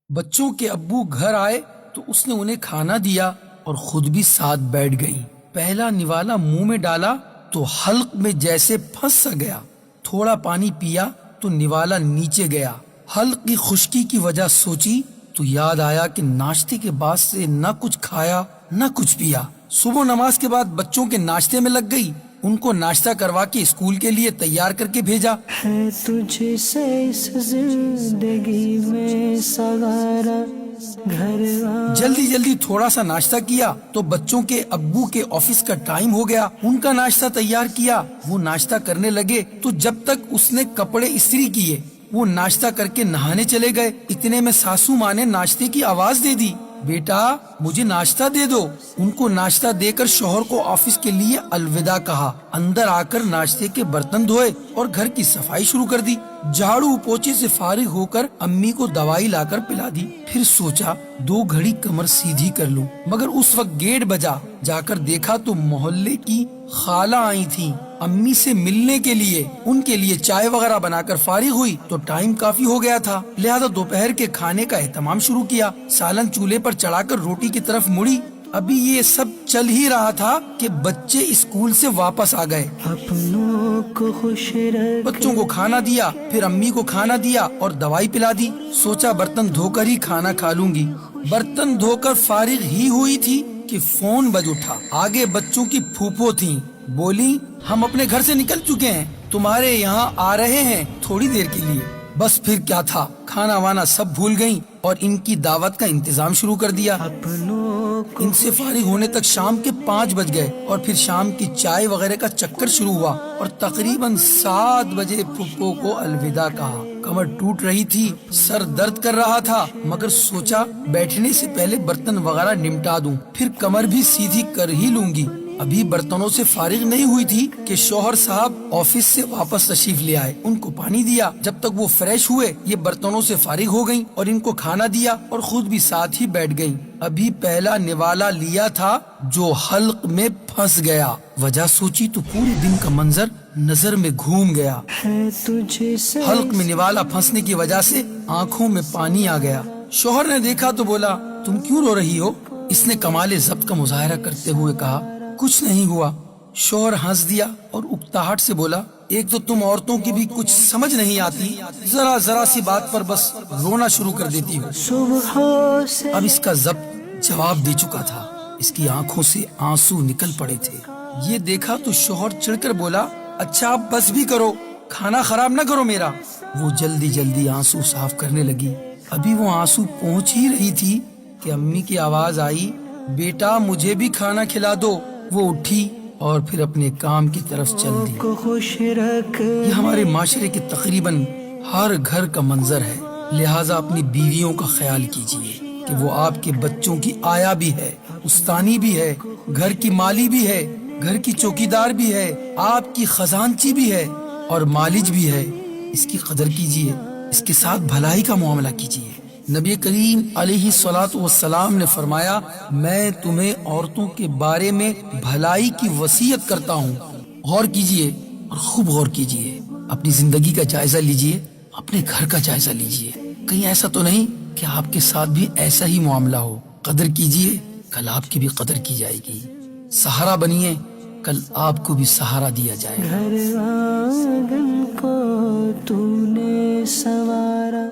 بچوں کے ابو گھر آئے تو اس نے انہیں کھانا دیا اور خود بھی ساتھ بیٹھ گئی۔ پہلا نوالا منہ میں ڈالا تو حلق میں جیسے پھنس سا گیا۔ تھوڑا پانی پیا تو نوالا نیچے گیا۔ حلق کی خشکی کی وجہ سوچی تو یاد آیا کہ ناشتے کے بعد سے نہ کچھ کھایا نہ کچھ پیا۔ صبح نماز کے بعد بچوں کے ناشتے میں لگ گئی، ان کو ناشتہ کروا کے اسکول کے لیے تیار کر کے بھیجا۔ ہے تجھ سے اس زندگی میں سوارا گھر جلدی جلدی تھوڑا سا ناشتہ کیا تو بچوں کے ابو کے آفس کا ٹائم ہو گیا۔ ان کا ناشتہ تیار کیا، وہ ناشتہ کرنے لگے تو جب تک اس نے کپڑے استری کیے وہ ناشتہ کر کے نہانے چلے گئے۔ اتنے میں ساسو ماں نے ناشتے کی آواز دے دی، بیٹا مجھے ناشتہ دے دو۔ ان کو ناشتہ دے کر شوہر کو آفس کے لیے الوداع کہا۔ اندر آ کر ناشتے کے برتن دھوئے اور گھر کی صفائی شروع کر دی۔ جھاڑو پوچھے سے فارغ ہو کر امی کو دوائی لا کر پلا دی۔ پھر سوچا 2 گھڑی کمر سیدھی کر لوں، مگر اس وقت گیٹ بجا۔ جا کر دیکھا تو محلے کی خالہ آئی تھی امی سے ملنے کے لیے۔ ان کے لیے چائے وغیرہ بنا کر فارغ ہوئی تو ٹائم کافی ہو گیا تھا، لہذا دوپہر کے کھانے کا اہتمام شروع کیا۔ سالن چولہے پر چڑھا کر روٹی کی طرف مڑی۔ ابھی یہ سب چل ہی رہا تھا کہ بچے اسکول سے واپس آ گئے۔ اپنوں کو خوش رکھ بچوں کو کھانا دیا، پھر امی کو کھانا دیا اور دوائی پلا دی۔ سوچا برتن دھو کر ہی کھانا کھا لوں گی۔ برتن دھو کر فارغ ہی ہوئی تھی کہ فون بج اٹھا۔ آگے بچوں کی پھوپھو تھیں، بولی ہم اپنے گھر سے نکل چکے ہیں، تمہارے یہاں آ رہے ہیں تھوڑی دیر کے لیے۔ بس پھر کیا تھا، کھانا وانا سب بھول گئیں اور ان کی دعوت کا انتظام شروع کر دیا۔ اپنوں کو ان سے فارغ ہونے تک شام کے 5 بج گئے اور پھر شام کی چائے وغیرہ کا چکر شروع ہوا اور تقریباً 7 بجے پھپھو کو الوداع کہا۔ کمر ٹوٹ رہی تھی، سر درد کر رہا تھا، مگر سوچا بیٹھنے سے پہلے برتن وغیرہ نمٹا دوں، پھر کمر بھی سیدھی کر ہی لوں گی۔ ابھی برتنوں سے فارغ نہیں ہوئی تھی کہ شوہر صاحب آفس سے واپس تشریف لے آئے۔ ان کو پانی دیا، جب تک وہ فریش ہوئے یہ برتنوں سے فارغ ہو گئیں اور ان کو کھانا دیا اور خود بھی ساتھ ہی بیٹھ گئیں۔ ابھی پہلا نوالا لیا تھا جو حلق میں پھنس گیا۔ وجہ سوچی تو پورے دن کا منظر نظر میں گھوم گیا۔ ہے تجھ سے حلق میں نوالا پھنسنے کی وجہ سے آنکھوں میں پانی آ گیا۔ شوہر نے دیکھا تو بولا تم کیوں رو رہی ہو؟ اس نے کمال ضبط کا مظاہرہ کرتے ہوئے کہا کچھ نہیں ہوا۔ شوہر ہنس دیا اور اکتاہٹ سے بولا ایک تو تم عورتوں کی بھی کچھ سمجھ نہیں آتی، ذرا سی بات پر بس رونا شروع کر دیتی ہو۔ صبح سے اب اس کا ضبط جواب دے چکا تھا، اس کی آنکھوں سے آنسو نکل پڑے تھے۔ یہ دیکھا تو شوہر چڑھ کر بولا اچھا اب بس بھی کرو، کھانا خراب نہ کرو میرا۔ وہ جلدی جلدی آنسو صاف کرنے لگی۔ ابھی وہ آنسو پہنچ ہی رہی تھی کہ امی کی آواز آئی بیٹا مجھے بھی کھانا کھلا دو۔ وہ اٹھی اور پھر اپنے کام کی طرف چل دی۔ کو خوش رکھ یہ ہمارے معاشرے کے تقریباً ہر گھر کا منظر ہے، لہٰذا اپنی بیویوں کا خیال کیجیے کہ وہ آپ کے بچوں کی آیا بھی ہے، استانی بھی ہے، گھر کی مالی بھی ہے، گھر کی چوکیدار بھی ہے، آپ کی خزانچی بھی ہے اور مالج بھی ہے۔ اس کی قدر کیجیے، اس کے ساتھ بھلائی کا معاملہ کیجیے۔ نبی کریم علیہ الصلوۃ والسلام نے فرمایا میں تمہیں عورتوں کے بارے میں بھلائی کی وصیت کرتا ہوں۔ غور کیجیے اور خوب غور کیجیے، اپنی زندگی کا جائزہ لیجیے، اپنے گھر کا جائزہ لیجیے، کہیں ایسا تو نہیں کہ آپ کے ساتھ بھی ایسا ہی معاملہ ہو۔ قدر کیجیے، کل آپ کی بھی قدر کی جائے گی۔ سہارا بنیے، کل آپ کو بھی سہارا دیا جائے گا۔ گھر آنگن کو تو نے سنوارا